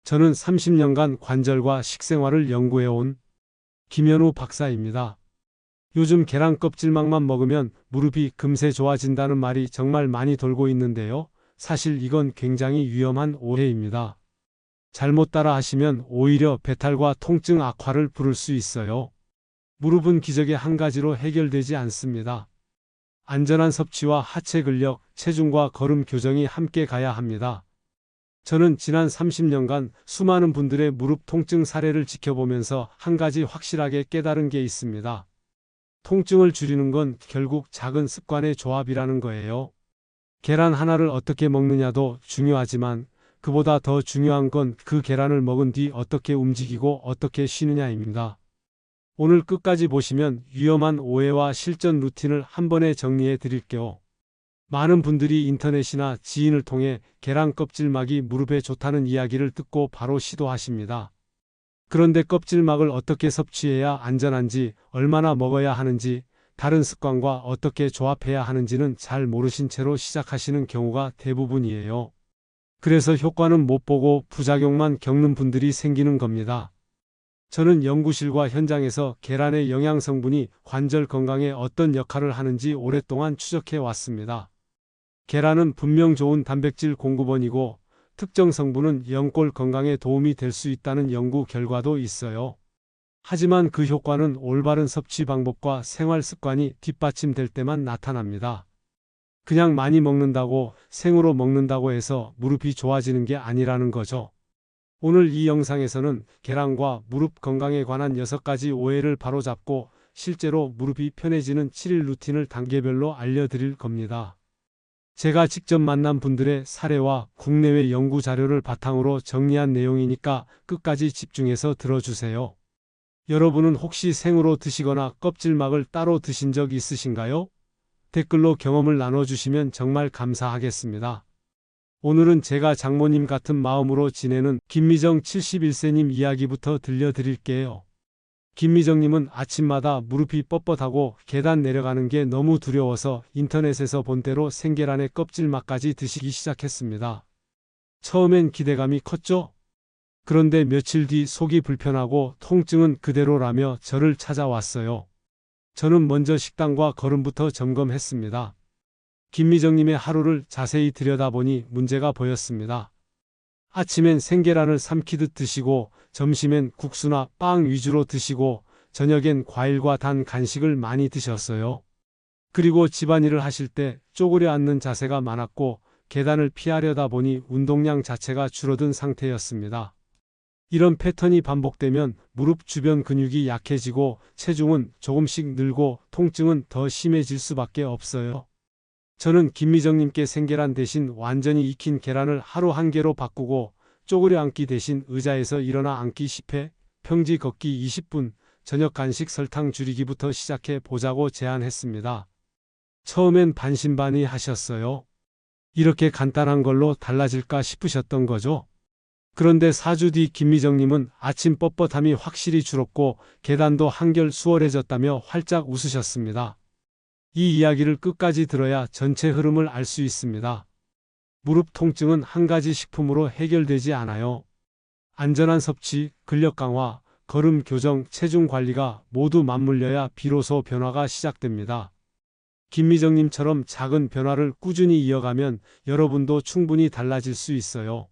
저는 30년간 관절과 식생활을 연구해온 김현우 박사입니다. 요즘 계란 껍질막만 먹으면 무릎이 금세 좋아진다는 말이 정말 많이 돌고 있는데요. 사실 이건 굉장히 위험한 오해입니다. 잘못 따라 하시면 오히려 배탈과 통증 악화를 부를 수 있어요. 무릎은 기적의 한 가지로 해결되지 않습니다. 안전한 섭취와 하체 근력, 체중과 걸음 교정이 함께 가야 합니다. 저는 지난 30년간 수많은 분들의 무릎 통증 사례를 지켜보면서 한 가지 확실하게 깨달은 게 있습니다. 통증을 줄이는 건 결국 작은 습관의 조합이라는 거예요. 계란 하나를 어떻게 먹느냐도 중요하지만 그보다 더 중요한 건 그 계란을 먹은 뒤 어떻게 움직이고 어떻게 쉬느냐입니다. 오늘 끝까지 보시면 위험한 오해와 실전 루틴을 한 번에 정리해 드릴게요. 많은 분들이 인터넷이나 지인을 통해 계란 껍질막이 무릎에 좋다는 이야기를 듣고 바로 시도하십니다. 그런데 껍질막을 어떻게 섭취해야 안전한지, 얼마나 먹어야 하는지, 다른 습관과 어떻게 조합해야 하는지는 잘 모르신 채로 시작하시는 경우가 대부분이에요. 그래서 효과는 못 보고 부작용만 겪는 분들이 생기는 겁니다. 저는 연구실과 현장에서 계란의 영양 성분이 관절 건강에 어떤 역할을 하는지 오랫동안 추적해 왔습니다. 계란은 분명 좋은 단백질 공급원이고 특정 성분은 연골 건강에 도움이 될 수 있다는 연구 결과도 있어요. 하지만 그 효과는 올바른 섭취 방법과 생활 습관이 뒷받침될 때만 나타납니다. 그냥 많이 먹는다고, 생으로 먹는다고 해서 무릎이 좋아지는 게 아니라는 거죠. 오늘 이 영상에서는 계란과 무릎 건강에 관한 6가지 오해를 바로잡고 실제로 무릎이 편해지는 7일 루틴을 단계별로 알려드릴 겁니다. 제가 직접 만난 분들의 사례와 국내외 연구 자료를 바탕으로 정리한 내용이니까 끝까지 집중해서 들어주세요. 여러분은 혹시 생으로 드시거나 껍질막을 따로 드신 적 있으신가요? 댓글로 경험을 나눠주시면 정말 감사하겠습니다. 오늘은 제가 장모님 같은 마음으로 지내는 김미정 71세님 이야기부터 들려드릴게요. 김미정님은 아침마다 무릎이 뻣뻣하고 계단 내려가는 게 너무 두려워서 인터넷에서 본 대로 생계란의 껍질막까지 드시기 시작했습니다. 처음엔 기대감이 컸죠? 그런데 며칠 뒤 속이 불편하고 통증은 그대로라며 저를 찾아왔어요. 저는 먼저 식단과 걸음부터 점검했습니다. 김미정님의 하루를 자세히 들여다보니 문제가 보였습니다. 아침엔 생계란을 삼키듯 드시고 점심엔 국수나 빵 위주로 드시고 저녁엔 과일과 단 간식을 많이 드셨어요. 그리고 집안일을 하실 때 쪼그려 앉는 자세가 많았고 계단을 피하려다 보니 운동량 자체가 줄어든 상태였습니다. 이런 패턴이 반복되면 무릎 주변 근육이 약해지고 체중은 조금씩 늘고 통증은 더 심해질 수밖에 없어요. 저는 김미정님께 생계란 대신 완전히 익힌 계란을 하루 1개로 바꾸고 쪼그려 앉기 대신 의자에서 일어나 앉기 10회, 평지 걷기 20분, 저녁 간식 설탕 줄이기부터 시작해 보자고 제안했습니다. 처음엔 반신반의 하셨어요. 이렇게 간단한 걸로 달라질까 싶으셨던 거죠. 그런데 4주 뒤 김미정님은 아침 뻣뻣함이 확실히 줄었고 계단도 한결 수월해졌다며 활짝 웃으셨습니다. 이 이야기를 끝까지 들어야 전체 흐름을 알 수 있습니다. 무릎 통증은 한 가지 식품으로 해결되지 않아요. 안전한 섭취, 근력 강화, 걸음 교정, 체중 관리가 모두 맞물려야 비로소 변화가 시작됩니다. 김미정님처럼 작은 변화를 꾸준히 이어가면 여러분도 충분히 달라질 수 있어요.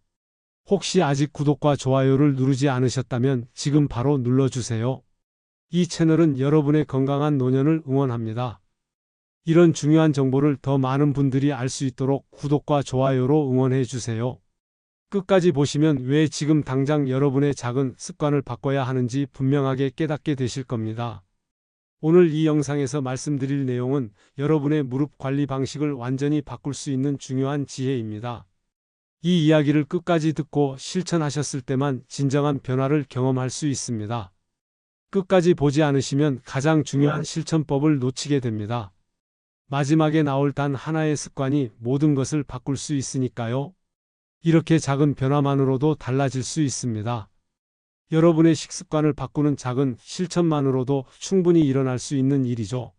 혹시 아직 구독과 좋아요를 누르지 않으셨다면 지금 바로 눌러주세요. 이 채널은 여러분의 건강한 노년을 응원합니다. 이런 중요한 정보를 더 많은 분들이 알 수 있도록 구독과 좋아요로 응원해 주세요. 끝까지 보시면 왜 지금 당장 여러분의 작은 습관을 바꿔야 하는지 분명하게 깨닫게 되실 겁니다. 오늘 이 영상에서 말씀드릴 내용은 여러분의 무릎 관리 방식을 완전히 바꿀 수 있는 중요한 지혜입니다. 이 이야기를 끝까지 듣고 실천하셨을 때만 진정한 변화를 경험할 수 있습니다. 끝까지 보지 않으시면 가장 중요한 실천법을 놓치게 됩니다. 마지막에 나올 단 하나의 습관이 모든 것을 바꿀 수 있으니까요. 이렇게 작은 변화만으로도 달라질 수 있습니다. 여러분의 식습관을 바꾸는 작은 실천만으로도 충분히 일어날 수 있는 일이죠.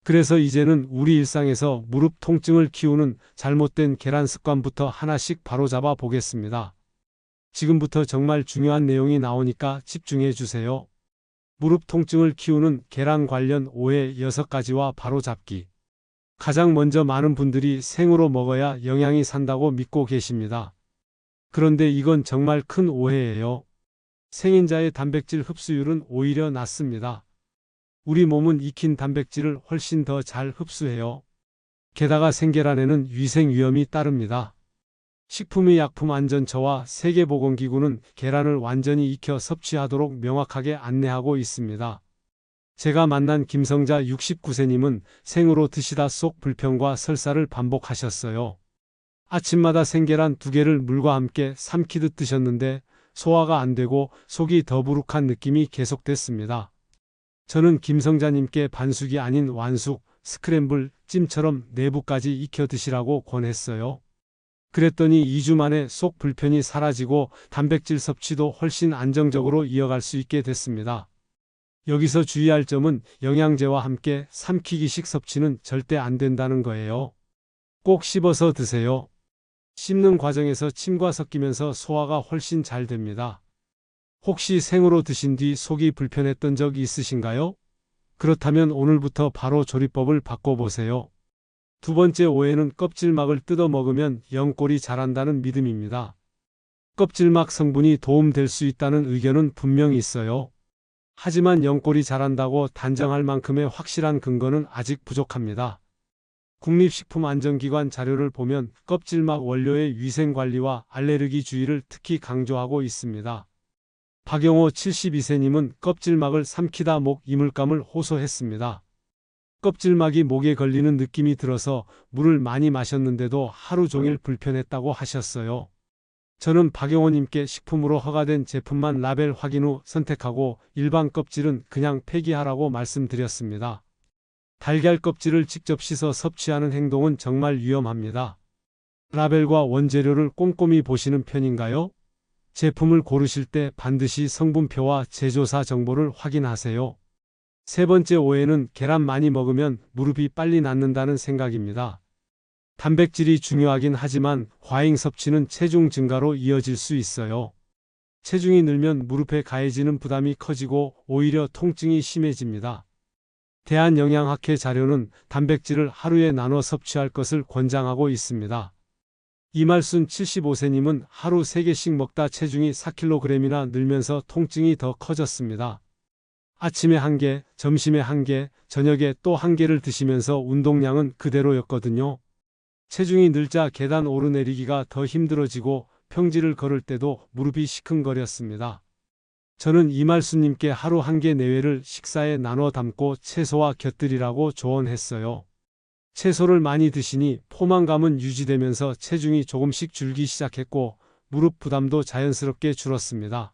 그래서 이제는 우리 일상에서 무릎 통증을 키우는 잘못된 계란 습관부터 하나씩 바로잡아 보겠습니다. 지금부터 정말 중요한 내용이 나오니까 집중해 주세요. 무릎 통증을 키우는 계란 관련 오해 6가지와 바로잡기. 가장 먼저 많은 분들이 생으로 먹어야 영양이 산다고 믿고 계십니다. 그런데 이건 정말 큰 오해예요. 생인자의 단백질 흡수율은 오히려 낮습니다. 우리 몸은 익힌 단백질을 훨씬 더 잘 흡수해요. 게다가 생계란에는 위생 위험이 따릅니다. 식품의약품안전처와 세계보건기구는 계란을 완전히 익혀 섭취하도록 명확하게 안내하고 있습니다. 제가 만난 김성자 69세님은 생으로 드시다 속 불편과 설사를 반복하셨어요. 아침마다 생계란 2개를 물과 함께 삼키듯 드셨는데 소화가 안 되고 속이 더부룩한 느낌이 계속됐습니다. 저는 김성자님께 반숙이 아닌 완숙, 스크램블, 찜처럼 내부까지 익혀 드시라고 권했어요. 그랬더니 2주 만에 속 불편이 사라지고 단백질 섭취도 훨씬 안정적으로 이어갈 수 있게 됐습니다. 여기서 주의할 점은 영양제와 함께 삼키기식 섭취는 절대 안 된다는 거예요. 꼭 씹어서 드세요. 씹는 과정에서 침과 섞이면서 소화가 훨씬 잘 됩니다. 혹시 생으로 드신 뒤 속이 불편했던 적 있으신가요? 그렇다면 오늘부터 바로 조리법을 바꿔보세요. 2번째 오해는 껍질막을 뜯어 먹으면 영골이 자란다는 믿음입니다. 껍질막 성분이 도움될 수 있다는 의견은 분명히 있어요. 하지만 영골이 자란다고 단정할 만큼의 확실한 근거는 아직 부족합니다. 국립식품안전기관 자료를 보면 껍질막 원료의 위생관리와 알레르기 주의를 특히 강조하고 있습니다. 박영호 72세님은 껍질막을 삼키다 목 이물감을 호소했습니다. 껍질막이 목에 걸리는 느낌이 들어서 물을 많이 마셨는데도 하루 종일 불편했다고 하셨어요. 저는 박영호님께 식품으로 허가된 제품만 라벨 확인 후 선택하고 일반 껍질은 그냥 폐기하라고 말씀드렸습니다. 달걀 껍질을 직접 씻어 섭취하는 행동은 정말 위험합니다. 라벨과 원재료를 꼼꼼히 보시는 편인가요? 제품을 고르실 때 반드시 성분표와 제조사 정보를 확인하세요. 3번째 오해는 계란 많이 먹으면 무릎이 빨리 낫는다는 생각입니다. 단백질이 중요하긴 하지만 과잉 섭취는 체중 증가로 이어질 수 있어요. 체중이 늘면 무릎에 가해지는 부담이 커지고 오히려 통증이 심해집니다. 대한영양학회 자료는 단백질을 하루에 나눠 섭취할 것을 권장하고 있습니다. 이말순 75세님은 하루 3개씩 먹다 체중이 4kg이나 늘면서 통증이 더 커졌습니다. 아침에 1개, 점심에 1개, 저녁에 또 1개를 드시면서 운동량은 그대로였거든요. 체중이 늘자 계단 오르내리기가 더 힘들어지고 평지를 걸을 때도 무릎이 시큰거렸습니다. 저는 이말순님께 하루 1개 내외를 식사에 나눠 담고 채소와 곁들이라고 조언했어요. 채소를 많이 드시니 포만감은 유지되면서 체중이 조금씩 줄기 시작했고 무릎 부담도 자연스럽게 줄었습니다.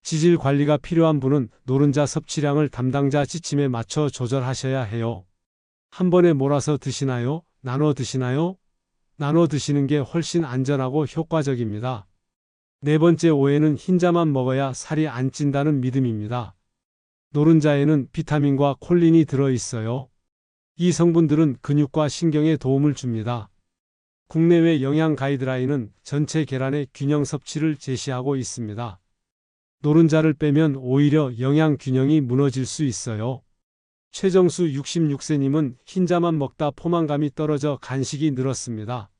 지질 관리가 필요한 분은 노른자 섭취량을 담당자 지침에 맞춰 조절하셔야 해요. 한 번에 몰아서 드시나요? 나눠 드시나요? 나눠 드시는 게 훨씬 안전하고 효과적입니다. 4번째 오해는 흰자만 먹어야 살이 안 찐다는 믿음입니다. 노른자에는 비타민과 콜린이 들어있어요. 이 성분들은 근육과 신경에 도움을 줍니다. 국내외 영양 가이드라인은 전체 계란의 균형 섭취를 제시하고 있습니다. 노른자를 빼면 오히려 영양 균형이 무너질 수 있어요. 최정수 66세님은 흰자만 먹다 포만감이 떨어져 간식이 늘었습니다.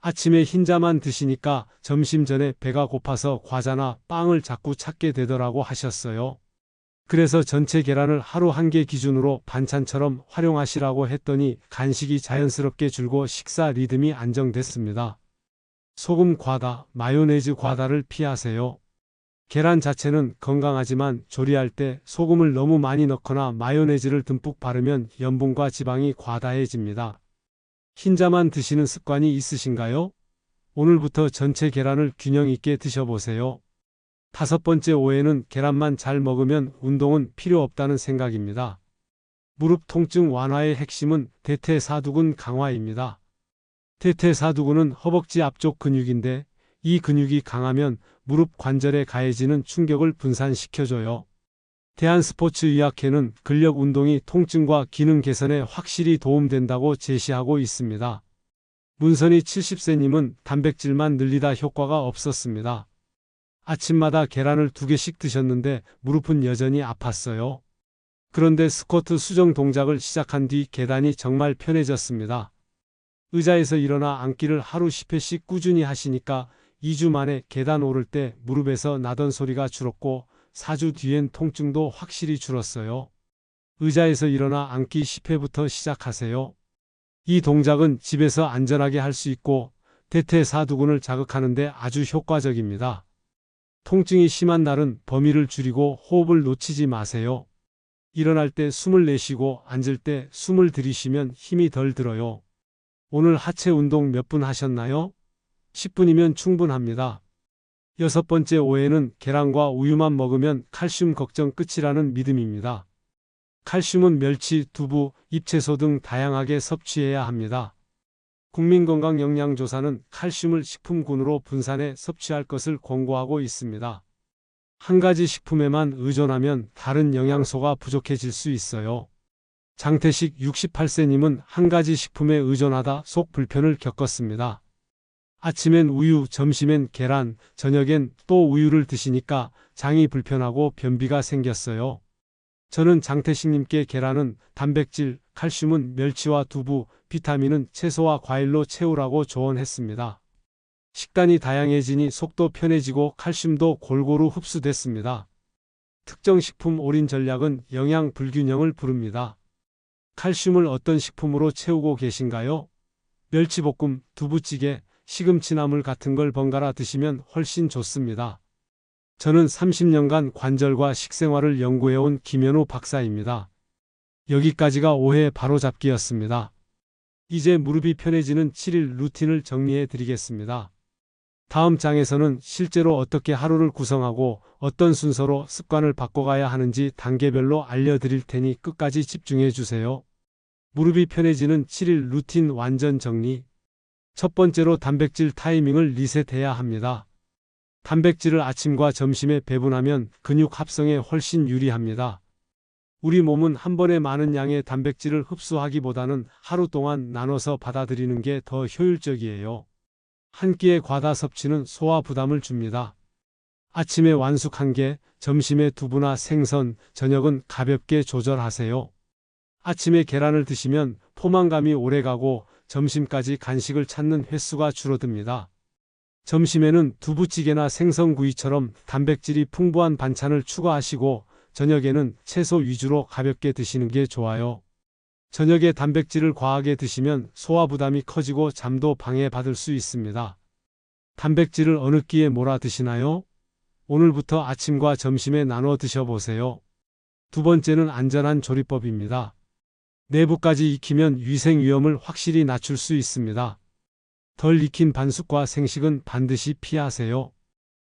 아침에 흰자만 드시니까 점심 전에 배가 고파서 과자나 빵을 자꾸 찾게 되더라고 하셨어요. 그래서 전체 계란을 하루 1개 기준으로 반찬처럼 활용하시라고 했더니 간식이 자연스럽게 줄고 식사 리듬이 안정됐습니다. 소금 과다, 마요네즈 과다를 피하세요. 계란 자체는 건강하지만 조리할 때 소금을 너무 많이 넣거나 마요네즈를 듬뿍 바르면 염분과 지방이 과다해집니다. 흰자만 드시는 습관이 있으신가요? 오늘부터 전체 계란을 균형 있게 드셔보세요. 5번째 오해는 계란만 잘 먹으면 운동은 필요 없다는 생각입니다. 무릎 통증 완화의 핵심은 대퇴사두근 강화입니다. 대퇴사두근은 허벅지 앞쪽 근육인데 이 근육이 강하면 무릎 관절에 가해지는 충격을 분산시켜줘요. 대한스포츠의학회는 근력 운동이 통증과 기능 개선에 확실히 도움된다고 제시하고 있습니다. 문선희 70세님은 단백질만 늘리다 효과가 없었습니다. 아침마다 계란을 2개씩 드셨는데 무릎은 여전히 아팠어요. 그런데 스쿼트 수정 동작을 시작한 뒤 계단이 정말 편해졌습니다. 의자에서 일어나 앉기를 하루 10회씩 꾸준히 하시니까 2주 만에 계단 오를 때 무릎에서 나던 소리가 줄었고 4주 뒤엔 통증도 확실히 줄었어요. 의자에서 일어나 앉기 10회부터 시작하세요. 이 동작은 집에서 안전하게 할 수 있고 대퇴사두근을 자극하는 데 아주 효과적입니다. 통증이 심한 날은 범위를 줄이고 호흡을 놓치지 마세요. 일어날 때 숨을 내쉬고 앉을 때 숨을 들이쉬면 힘이 덜 들어요. 오늘 하체 운동 몇 분 하셨나요? 10분이면 충분합니다. 6번째 오해는 계란과 우유만 먹으면 칼슘 걱정 끝이라는 믿음입니다. 칼슘은 멸치, 두부, 잎채소 등 다양하게 섭취해야 합니다. 국민건강영양조사는 칼슘을 식품군으로 분산해 섭취할 것을 권고하고 있습니다. 한 가지 식품에만 의존하면 다른 영양소가 부족해질 수 있어요. 장태식 68세님은 한 가지 식품에 의존하다 속 불편을 겪었습니다. 아침엔 우유, 점심엔 계란, 저녁엔 또 우유를 드시니까 장이 불편하고 변비가 생겼어요. 저는 장태식님께 계란은 단백질, 칼슘은 멸치와 두부, 비타민은 채소와 과일로 채우라고 조언했습니다. 식단이 다양해지니 속도 편해지고 칼슘도 골고루 흡수됐습니다. 특정 식품 올인 전략은 영양 불균형을 부릅니다. 칼슘을 어떤 식품으로 채우고 계신가요? 멸치볶음, 두부찌개, 시금치나물 같은 걸 번갈아 드시면 훨씬 좋습니다. 저는 30년간 관절과 식생활을 연구해온 김현우 박사입니다. 여기까지가 오해 바로잡기였습니다. 이제 무릎이 편해지는 7일 루틴을 정리해 드리겠습니다. 다음 장에서는 실제로 어떻게 하루를 구성하고 어떤 순서로 습관을 바꿔가야 하는지 단계별로 알려드릴 테니 끝까지 집중해 주세요. 무릎이 편해지는 7일 루틴 완전 정리. 첫 번째로 단백질 타이밍을 리셋해야 합니다. 단백질을 아침과 점심에 배분하면 근육 합성에 훨씬 유리합니다. 우리 몸은 한 번에 많은 양의 단백질을 흡수하기보다는 하루 동안 나눠서 받아들이는 게 더 효율적이에요. 한 끼의 과다 섭취는 소화 부담을 줍니다. 아침에 완숙 1개, 점심에 두부나 생선, 저녁은 가볍게 조절하세요. 아침에 계란을 드시면 포만감이 오래가고 점심까지 간식을 찾는 횟수가 줄어듭니다. 점심에는 두부찌개나 생선구이처럼 단백질이 풍부한 반찬을 추가하시고 저녁에는 채소 위주로 가볍게 드시는 게 좋아요. 저녁에 단백질을 과하게 드시면 소화 부담이 커지고 잠도 방해받을 수 있습니다. 단백질을 어느 끼에 몰아 드시나요? 오늘부터 아침과 점심에 나눠 드셔보세요. 두 번째는 안전한 조리법입니다. 내부까지 익히면 위생 위험을 확실히 낮출 수 있습니다. 덜 익힌 반숙과 생식은 반드시 피하세요.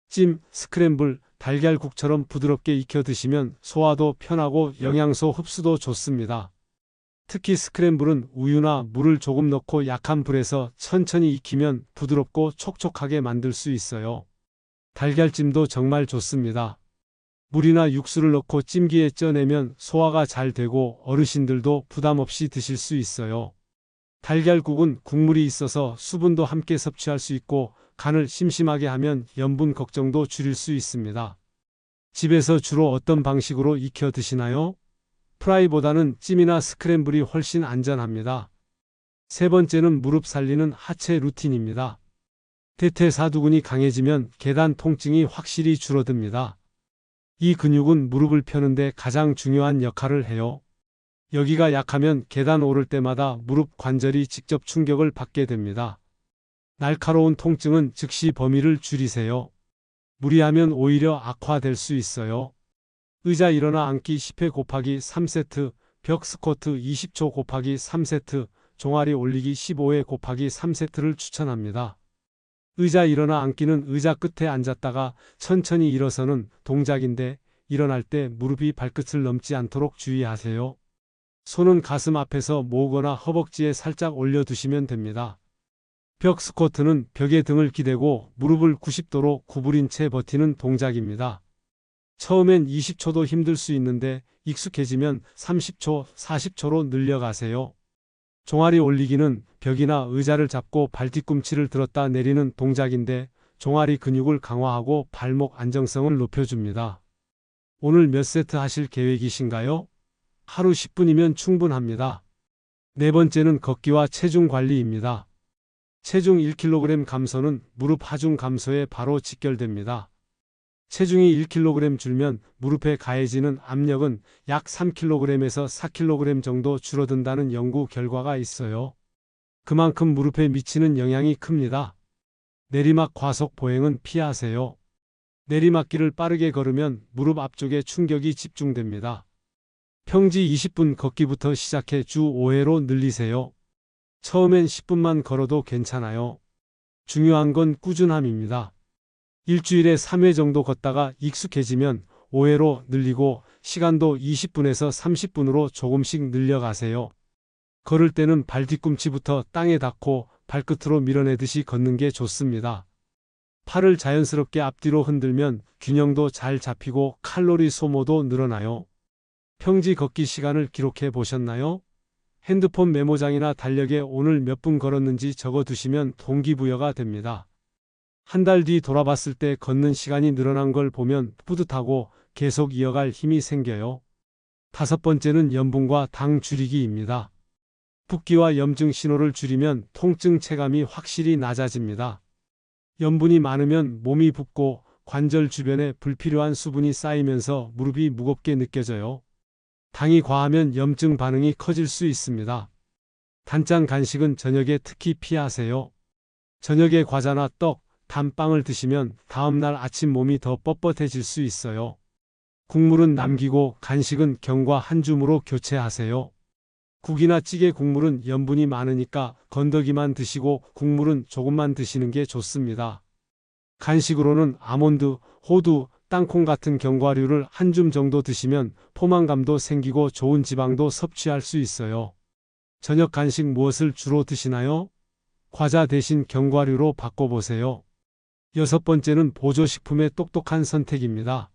찜, 스크램블, 달걀국처럼 부드럽게 익혀 드시면 소화도 편하고 영양소 흡수도 좋습니다. 특히 스크램블은 우유나 물을 조금 넣고 약한 불에서 천천히 익히면 부드럽고 촉촉하게 만들 수 있어요. 달걀찜도 정말 좋습니다. 물이나 육수를 넣고 찜기에 쪄내면 소화가 잘 되고 어르신들도 부담 없이 드실 수 있어요. 달걀국은 국물이 있어서 수분도 함께 섭취할 수 있고 간을 심심하게 하면 염분 걱정도 줄일 수 있습니다. 집에서 주로 어떤 방식으로 익혀 드시나요? 프라이보다는 찜이나 스크램블이 훨씬 안전합니다. 세 번째는 무릎 살리는 하체 루틴입니다. 대퇴사두근이 강해지면 계단 통증이 확실히 줄어듭니다. 이 근육은 무릎을 펴는데 가장 중요한 역할을 해요. 여기가 약하면 계단 오를 때마다 무릎 관절이 직접 충격을 받게 됩니다. 날카로운 통증은 즉시 범위를 줄이세요. 무리하면 오히려 악화될 수 있어요. 의자 일어나 앉기 10회 곱하기 3세트, 벽 스쿼트 20초 곱하기 3세트, 종아리 올리기 15회 곱하기 3세트를 추천합니다. 의자 일어나 앉기는 의자 끝에 앉았다가 천천히 일어서는 동작인데 일어날 때 무릎이 발끝을 넘지 않도록 주의하세요. 손은 가슴 앞에서 모으거나 허벅지에 살짝 올려두시면 됩니다. 벽 스쿼트는 벽에 등을 기대고 무릎을 90도로 구부린 채 버티는 동작입니다. 처음엔 20초도 힘들 수 있는데 익숙해지면 30초, 40초로 늘려가세요. 종아리 올리기는 벽이나 의자를 잡고 발뒤꿈치를 들었다 내리는 동작인데 종아리 근육을 강화하고 발목 안정성을 높여줍니다. 오늘 몇 세트 하실 계획이신가요? 하루 10분이면 충분합니다. 네 번째는 걷기와 체중 관리입니다. 체중 1kg 감소는 무릎 하중 감소에 바로 직결됩니다. 체중이 1kg 줄면 무릎에 가해지는 압력은 약 3kg에서 4kg 정도 줄어든다는 연구 결과가 있어요. 그만큼 무릎에 미치는 영향이 큽니다. 내리막 과속 보행은 피하세요. 내리막길을 빠르게 걸으면 무릎 앞쪽에 충격이 집중됩니다. 평지 20분 걷기부터 시작해 주 5회로 늘리세요. 처음엔 10분만 걸어도 괜찮아요. 중요한 건 꾸준함입니다. 일주일에 3회 정도 걷다가 익숙해지면 5회로 늘리고 시간도 20분에서 30분으로 조금씩 늘려가세요. 걸을 때는 발 뒤꿈치부터 땅에 닿고 발끝으로 밀어내듯이 걷는 게 좋습니다. 팔을 자연스럽게 앞뒤로 흔들면 균형도 잘 잡히고 칼로리 소모도 늘어나요. 평지 걷기 시간을 기록해 보셨나요? 핸드폰 메모장이나 달력에 오늘 몇 분 걸었는지 적어 두시면 동기부여가 됩니다. 한 달 뒤 돌아봤을 때 걷는 시간이 늘어난 걸 보면 뿌듯하고 계속 이어갈 힘이 생겨요. 다섯 번째는 염분과 당 줄이기입니다. 붓기와 염증 신호를 줄이면 통증 체감이 확실히 낮아집니다. 염분이 많으면 몸이 붓고 관절 주변에 불필요한 수분이 쌓이면서 무릎이 무겁게 느껴져요. 당이 과하면 염증 반응이 커질 수 있습니다. 단짠 간식은 저녁에 특히 피하세요. 저녁에 과자나 떡, 단빵을 드시면 다음날 아침 몸이 더 뻣뻣해질 수 있어요. 국물은 남기고 간식은 경과 한 줌으로 교체하세요. 국이나 찌개 국물은 염분이 많으니까 건더기만 드시고 국물은 조금만 드시는 게 좋습니다. 간식으로는 아몬드, 호두, 땅콩 같은 견과류를 한 줌 정도 드시면 포만감도 생기고 좋은 지방도 섭취할 수 있어요. 저녁 간식 무엇을 주로 드시나요? 과자 대신 견과류로 바꿔보세요. 여섯 번째는 보조식품의 똑똑한 선택입니다.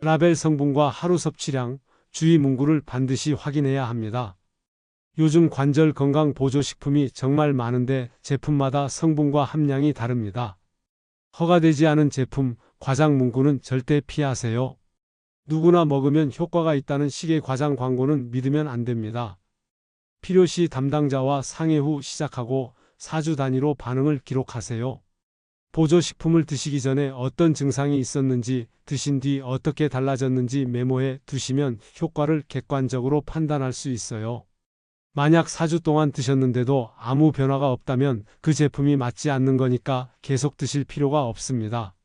라벨 성분과 하루 섭취량, 주의 문구를 반드시 확인해야 합니다. 요즘 관절 건강 보조식품이 정말 많은데 제품마다 성분과 함량이 다릅니다. 허가되지 않은 제품, 과장 문구는 절대 피하세요. 누구나 먹으면 효과가 있다는 식의 과장 광고는 믿으면 안 됩니다. 필요시 담당자와 상의 후 시작하고 4주 단위로 반응을 기록하세요. 보조식품을 드시기 전에 어떤 증상이 있었는지, 드신 뒤 어떻게 달라졌는지 메모해 두시면 효과를 객관적으로 판단할 수 있어요. 만약 4주 동안 드셨는데도 아무 변화가 없다면 그 제품이 맞지 않는 거니까 계속 드실 필요가 없습니다.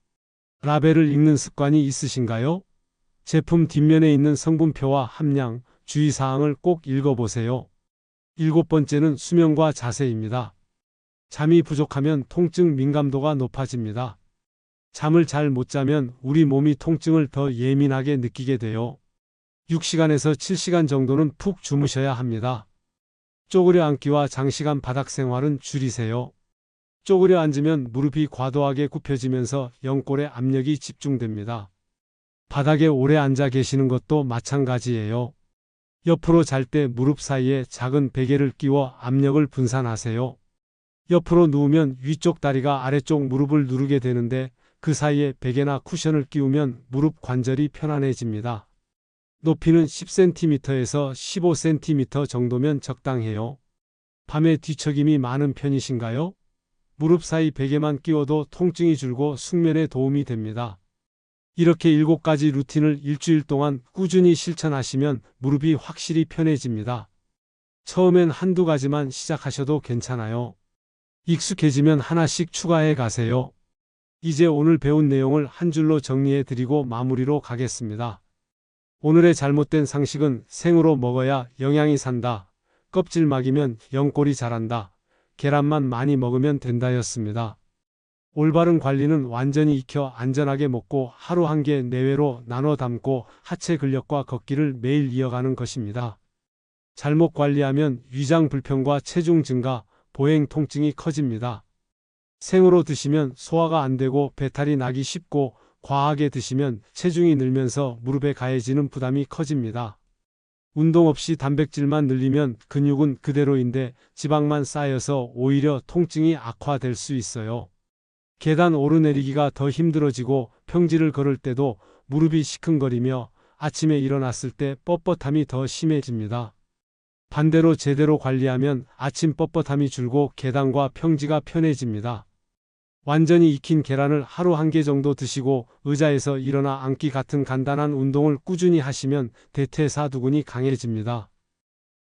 라벨을 읽는 습관이 있으신가요? 제품 뒷면에 있는 성분표와 함량, 주의사항을 꼭 읽어보세요. 일곱 번째는 수면과 자세입니다. 잠이 부족하면 통증 민감도가 높아집니다. 잠을 잘 못 자면 우리 몸이 통증을 더 예민하게 느끼게 돼요. 6시간에서 7시간 정도는 푹 주무셔야 합니다. 쪼그려 앉기와 장시간 바닥 생활은 줄이세요. 쪼그려 앉으면 무릎이 과도하게 굽혀지면서 연골에 압력이 집중됩니다. 바닥에 오래 앉아 계시는 것도 마찬가지예요. 옆으로 잘 때 무릎 사이에 작은 베개를 끼워 압력을 분산하세요. 옆으로 누우면 위쪽 다리가 아래쪽 무릎을 누르게 되는데 그 사이에 베개나 쿠션을 끼우면 무릎 관절이 편안해집니다. 높이는 10cm에서 15cm 정도면 적당해요. 밤에 뒤척임이 많은 편이신가요? 무릎 사이 베개만 끼워도 통증이 줄고 숙면에 도움이 됩니다. 이렇게 7가지 루틴을 일주일 동안 꾸준히 실천하시면 무릎이 확실히 편해집니다. 처음엔 한두 가지만 시작하셔도 괜찮아요. 익숙해지면 하나씩 추가해 가세요. 이제 오늘 배운 내용을 한 줄로 정리해 드리고 마무리로 가겠습니다. 오늘의 잘못된 상식은 생으로 먹어야 영양이 산다. 껍질막이면 연골이 자란다. 계란만 많이 먹으면 된다였습니다. 올바른 관리는 완전히 익혀 안전하게 먹고 하루 한 개 내외로 나눠 담고 하체 근력과 걷기를 매일 이어가는 것입니다. 잘못 관리하면 위장 불편과 체중 증가, 보행 통증이 커집니다. 생으로 드시면 소화가 안 되고 배탈이 나기 쉽고 과하게 드시면 체중이 늘면서 무릎에 가해지는 부담이 커집니다. 운동 없이 단백질만 늘리면 근육은 그대로인데 지방만 쌓여서 오히려 통증이 악화될 수 있어요. 계단 오르내리기가 더 힘들어지고 평지를 걸을 때도 무릎이 시큰거리며 아침에 일어났을 때 뻣뻣함이 더 심해집니다. 반대로 제대로 관리하면 아침 뻣뻣함이 줄고 계단과 평지가 편해집니다. 완전히 익힌 계란을 하루 1개 정도 드시고 의자에서 일어나 앉기 같은 간단한 운동을 꾸준히 하시면 대퇴사두근이 강해집니다.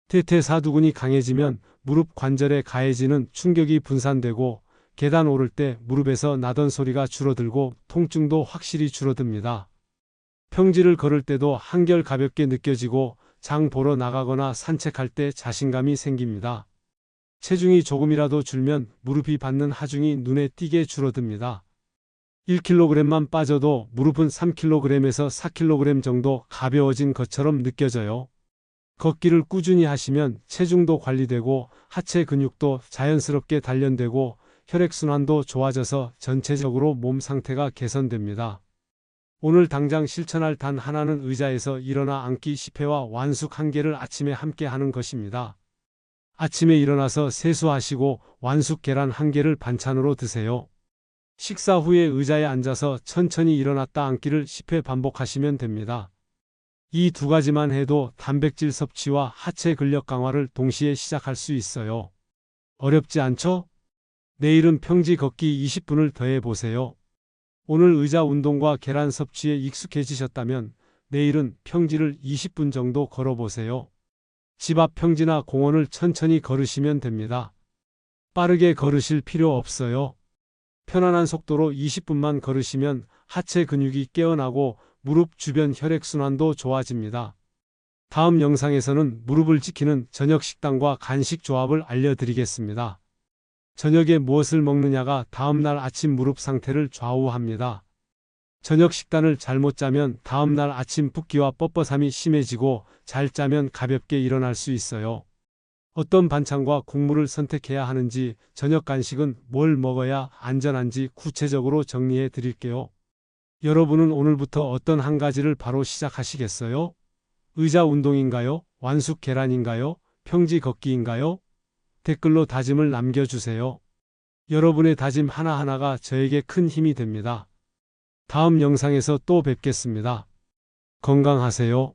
대퇴사두근이 강해지면 무릎 관절에 가해지는 충격이 분산되고 계단 오를 때 무릎에서 나던 소리가 줄어들고 통증도 확실히 줄어듭니다. 평지를 걸을 때도 한결 가볍게 느껴지고 장 보러 나가거나 산책할 때 자신감이 생깁니다. 체중이 조금이라도 줄면 무릎이 받는 하중이 눈에 띄게 줄어듭니다. 1kg만 빠져도 무릎은 3kg에서 4kg 정도 가벼워진 것처럼 느껴져요. 걷기를 꾸준히 하시면 체중도 관리되고 하체 근육도 자연스럽게 단련되고 혈액순환도 좋아져서 전체적으로 몸 상태가 개선됩니다. 오늘 당장 실천할 단 하나는 의자에서 일어나 앉기 10회와 완숙 1개를 아침에 함께 하는 것입니다. 아침에 일어나서 세수하시고 완숙 계란 1개를 반찬으로 드세요. 식사 후에 의자에 앉아서 천천히 일어났다 앉기를 10회 반복하시면 됩니다. 이 2가지만 해도 단백질 섭취와 하체 근력 강화를 동시에 시작할 수 있어요. 어렵지 않죠? 내일은 평지 걷기 20분을 더해 보세요. 오늘 의자 운동과 계란 섭취에 익숙해지셨다면 내일은 평지를 20분 정도 걸어보세요. 집 앞 평지나 공원을 천천히 걸으시면 됩니다. 빠르게 걸으실 필요 없어요. 편안한 속도로 20분만 걸으시면 하체 근육이 깨어나고 무릎 주변 혈액순환도 좋아집니다. 다음 영상에서는 무릎을 지키는 저녁 식단과 간식 조합을 알려드리겠습니다. 저녁에 무엇을 먹느냐가 다음날 아침 무릎 상태를 좌우합니다. 저녁 식단을 잘못 짜면 다음날 아침 붓기와 뻣뻣함이 심해지고 잘 짜면 가볍게 일어날 수 있어요. 어떤 반찬과 국물을 선택해야 하는지, 저녁 간식은 뭘 먹어야 안전한지 구체적으로 정리해 드릴게요. 여러분은 오늘부터 어떤 한 가지를 바로 시작하시겠어요? 의자 운동인가요? 완숙 계란인가요? 평지 걷기인가요? 댓글로 다짐을 남겨주세요. 여러분의 다짐 하나하나가 저에게 큰 힘이 됩니다. 다음 영상에서 또 뵙겠습니다. 건강하세요.